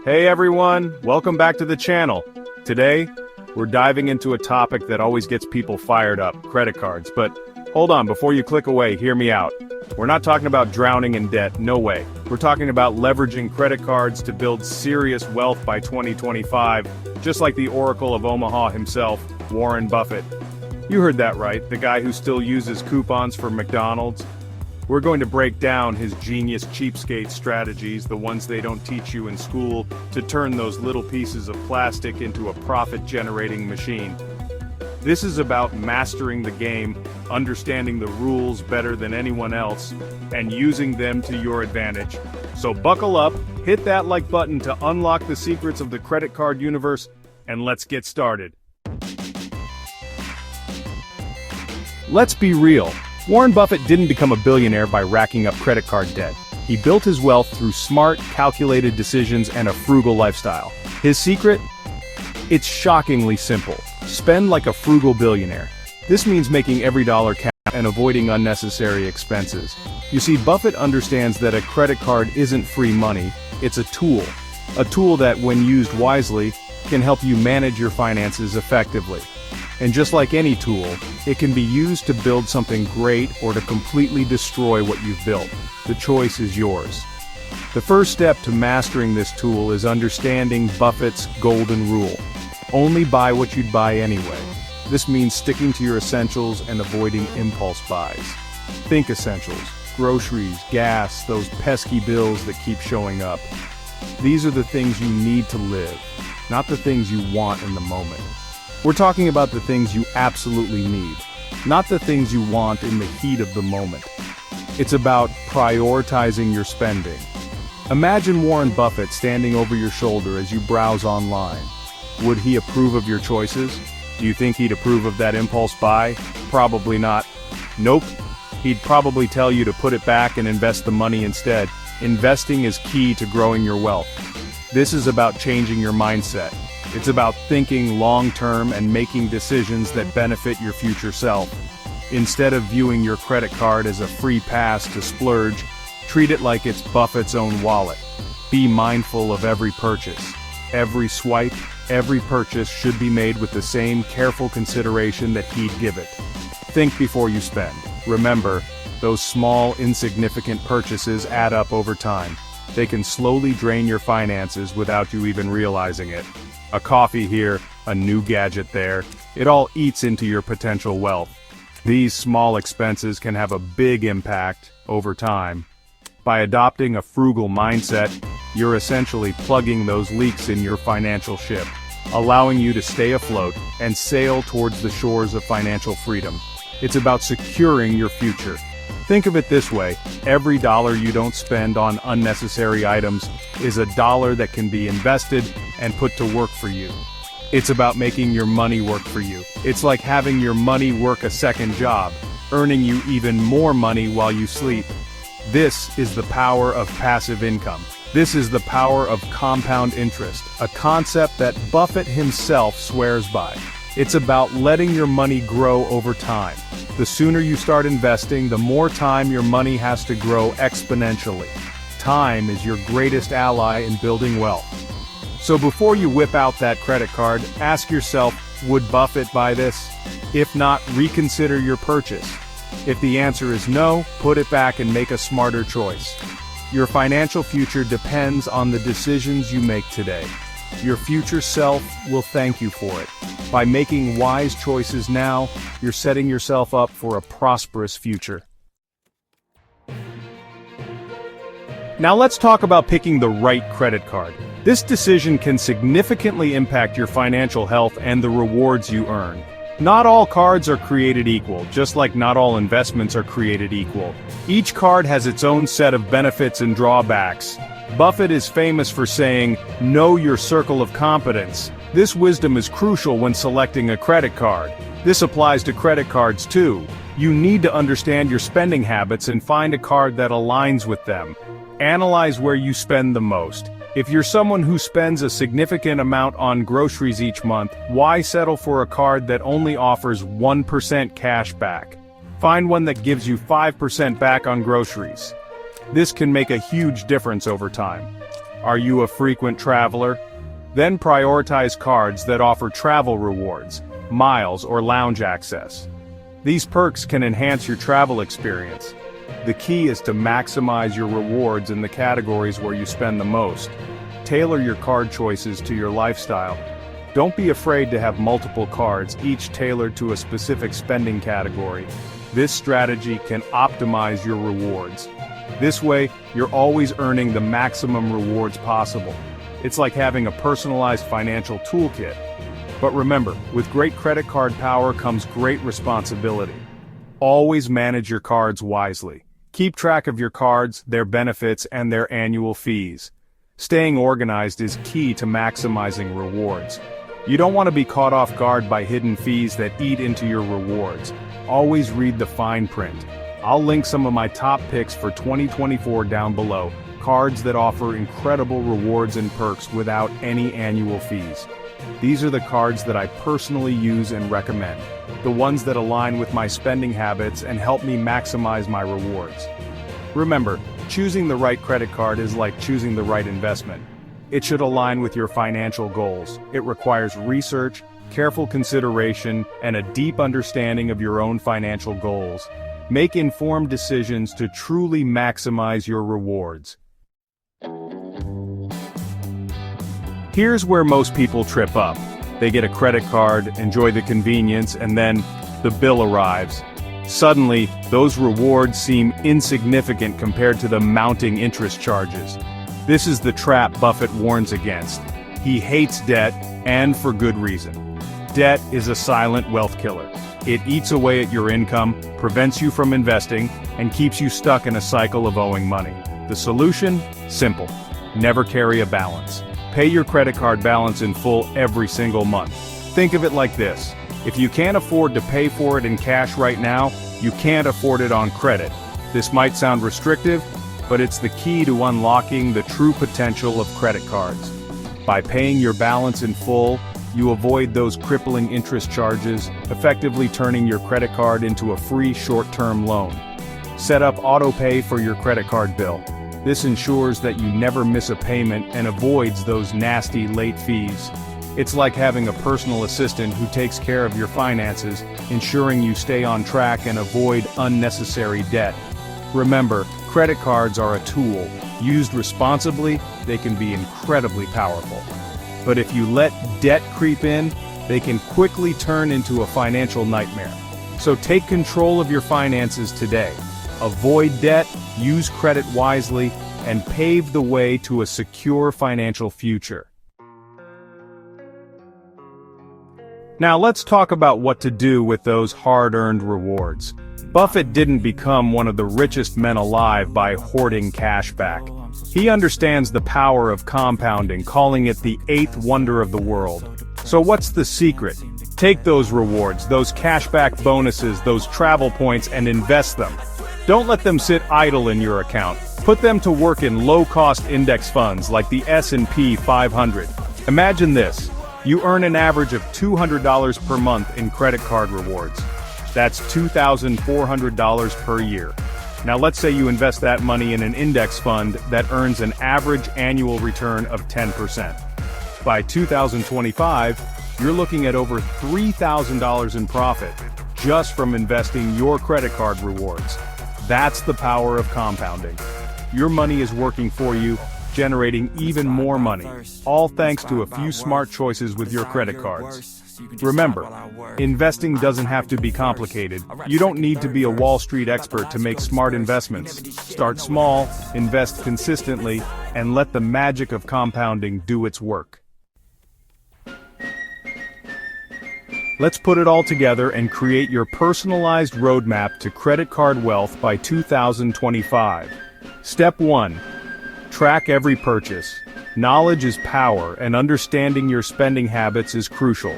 Hey everyone, welcome back to the channel. Today, we're diving into a topic that always gets people fired up, credit cards. But hold on, before you click away, hear me out. We're not talking about drowning in debt, no way. We're talking about leveraging credit cards to build serious wealth by 2025, just like the Oracle of Omaha himself, Warren Buffett. You heard that right, the guy who still uses coupons for McDonald's. We're going to break down his genius cheapskate strategies, the ones they don't teach you in school, to turn those little pieces of plastic into a profit-generating machine. This is about mastering the game, understanding the rules better than anyone else, and using them to your advantage. So buckle up, hit that like button to unlock the secrets of the credit card universe, and let's get started. Let's be real. Warren Buffett didn't become a billionaire by racking up credit card debt. He built his wealth through smart, calculated decisions and a frugal lifestyle. His secret? It's shockingly simple. Spend like a frugal billionaire. This means making every dollar count and avoiding unnecessary expenses. You see, Buffett understands that a credit card isn't free money, it's a tool. A tool that, when used wisely, can help you manage your finances effectively. And just like any tool, it can be used to build something great or to completely destroy what you've built. The choice is yours. The first step to mastering this tool is understanding Buffett's golden rule. Only buy what you'd buy anyway. This means sticking to your essentials and avoiding impulse buys. Think essentials: groceries, gas, those pesky bills that keep showing up. These are the things you need to live, not the things you want in the moment. We're talking about the things you absolutely need, not the things you want in the heat of the moment. It's about prioritizing your spending. Imagine Warren Buffett standing over your shoulder as you browse online. Would he approve of your choices? Do you think he'd approve of that impulse buy? Probably not. Nope. He'd probably tell you to put it back and invest the money instead. Investing is key to growing your wealth. This is about changing your mindset. It's about thinking long-term and making decisions that benefit your future self. Instead of viewing your credit card as a free pass to splurge, treat it like it's Buffett's own wallet. Be mindful of every purchase. Every swipe, every purchase should be made with the same careful consideration that he'd give it. Think before you spend. Remember, those small, insignificant purchases add up over time. They can slowly drain your finances without you even realizing it. A coffee here, a new gadget there, it all eats into your potential wealth. These small expenses can have a big impact over time. By adopting a frugal mindset, you're essentially plugging those leaks in your financial ship, allowing you to stay afloat and sail towards the shores of financial freedom. It's about securing your future. Think of it this way: every dollar you don't spend on unnecessary items is a dollar that can be invested and put to work for you. It's about making your money work for you. It's like having your money work a second job, earning you even more money while you sleep. This is the power of passive income. This is the power of compound interest, a concept that Buffett himself swears by. It's about letting your money grow over time. The sooner you start investing, the more time your money has to grow exponentially. Time is your greatest ally in building wealth. So before you whip out that credit card, ask yourself, would Buffett buy this? If not, reconsider your purchase. If the answer is no, put it back and make a smarter choice. Your financial future depends on the decisions you make today. Your future self will thank you for it. By making wise choices now, you're setting yourself up for a prosperous future. Now let's talk about picking the right credit card. This decision can significantly impact your financial health and the rewards you earn. Not all cards are created equal, just like not all investments are created equal. Each card has its own set of benefits and drawbacks. Buffett is famous for saying, "Know your circle of competence." This wisdom is crucial when selecting a credit card. This applies to credit cards too. You need to understand your spending habits and find a card that aligns with them. Analyze where you spend the most. If you're someone who spends a significant amount on groceries each month, why settle for a card that only offers 1% cash back? Find one that gives you 5% back on groceries. This can make a huge difference over time. Are you a frequent traveler? Then prioritize cards that offer travel rewards, miles, or lounge access. These perks can enhance your travel experience. The key is to maximize your rewards in the categories where you spend the most. Tailor your card choices to your lifestyle. Don't be afraid to have multiple cards, each tailored to a specific spending category. This strategy can optimize your rewards. This way, you're always earning the maximum rewards possible. It's like having a personalized financial toolkit. But remember, with great credit card power comes great responsibility. Always manage your cards wisely. Keep track of your cards, their benefits, and their annual fees. Staying organized is key to maximizing rewards. You don't want to be caught off guard by hidden fees that eat into your rewards. Always read the fine print. I'll link some of my top picks for 2024 down below, cards that offer incredible rewards and perks without any annual fees. These are the cards that I personally use and recommend, the ones that align with my spending habits and help me maximize my rewards. Remember, choosing the right credit card is like choosing the right investment. It should align with your financial goals. It requires research, careful consideration, and a deep understanding of your own financial goals. Make informed decisions to truly maximize your rewards. Here's where most people trip up. They get a credit card, enjoy the convenience, and then the bill arrives. Suddenly, those rewards seem insignificant compared to the mounting interest charges. This is the trap Buffett warns against. He hates debt, and for good reason. Debt is a silent wealth killer. It eats away at your income, prevents you from investing, and keeps you stuck in a cycle of owing money. The solution? Simple. Never carry a balance. Pay your credit card balance in full every single month. Think of it like this. If you can't afford to pay for it in cash right now, you can't afford it on credit. This might sound restrictive, but it's the key to unlocking the true potential of credit cards. By paying your balance in full, you avoid those crippling interest charges, effectively turning your credit card into a free short-term loan. Set up auto-pay for your credit card bill. This ensures that you never miss a payment and avoids those nasty late fees. It's like having a personal assistant who takes care of your finances, ensuring you stay on track and avoid unnecessary debt. Remember, credit cards are a tool. Used responsibly, they can be incredibly powerful. But if you let debt creep in, they can quickly turn into a financial nightmare. So take control of your finances today. Avoid debt, use credit wisely, and pave the way to a secure financial future. Now let's talk about what to do with those hard-earned rewards. Buffett didn't become one of the richest men alive by hoarding cash back. He understands the power of compounding, calling it the eighth wonder of the world. So what's the secret? Take those rewards, those cashback bonuses, those travel points, and invest them. Don't let them sit idle in your account. Put them to work in low-cost index funds like the S&P 500. Imagine this. You earn an average of $200 per month in credit card rewards. That's $2,400 per year. Now let's say you invest that money in an index fund that earns an average annual return of 10%. By 2025, you're looking at over $3,000 in profit just from investing your credit card rewards. That's the power of compounding. Your money is working for you, generating even more money, all thanks to a few smart choices with your credit cards. Remember, investing doesn't have to be complicated. You don't need to be a Wall Street expert to make smart investments. Start small, invest consistently, and let the magic of compounding do its work. Let's put it all together and create your personalized roadmap to credit card wealth by 2025. Step 1. Track every purchase. Knowledge is power, and understanding your spending habits is crucial.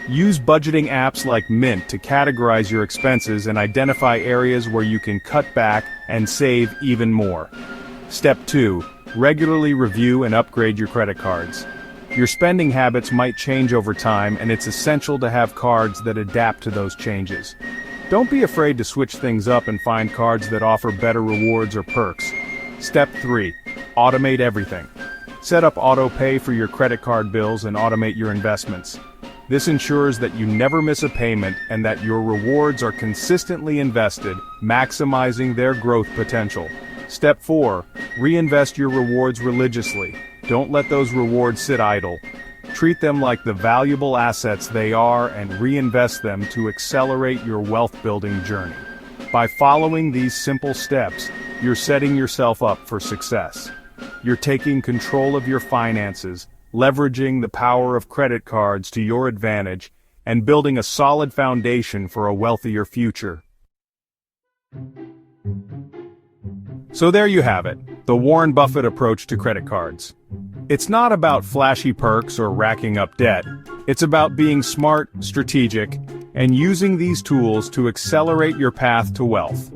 Use budgeting apps like Mint to categorize your expenses and identify areas where you can cut back and save even more. Step 2. Regularly review and upgrade your credit cards. Your spending habits might change over time, and it's essential to have cards that adapt to those changes. Don't be afraid to switch things up and find cards that offer better rewards or perks. Step 3. Automate everything. Set up auto pay for your credit card bills and automate your investments. This ensures that you never miss a payment and that your rewards are consistently invested, maximizing their growth potential. Step 4. Reinvest your rewards religiously. Don't let those rewards sit idle. Treat them like the valuable assets they are and reinvest them to accelerate your wealth-building journey. By following these simple steps, you're setting yourself up for success. You're taking control of your finances, leveraging the power of credit cards to your advantage, and building a solid foundation for a wealthier future. So there you have it, the Warren Buffett approach to credit cards. It's not about flashy perks or racking up debt. It's about being smart, strategic, and using these tools to accelerate your path to wealth.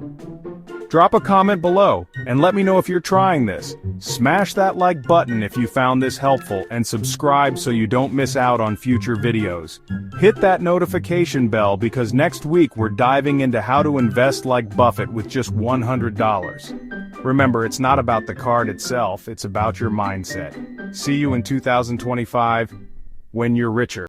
Drop a comment below and let me know if you're trying this. Smash that like button if you found this helpful and subscribe so you don't miss out on future videos. Hit that notification bell because next week we're diving into how to invest like Buffett with just $100. Remember, it's not about the card itself, it's about your mindset. See you in 2025 when you're richer.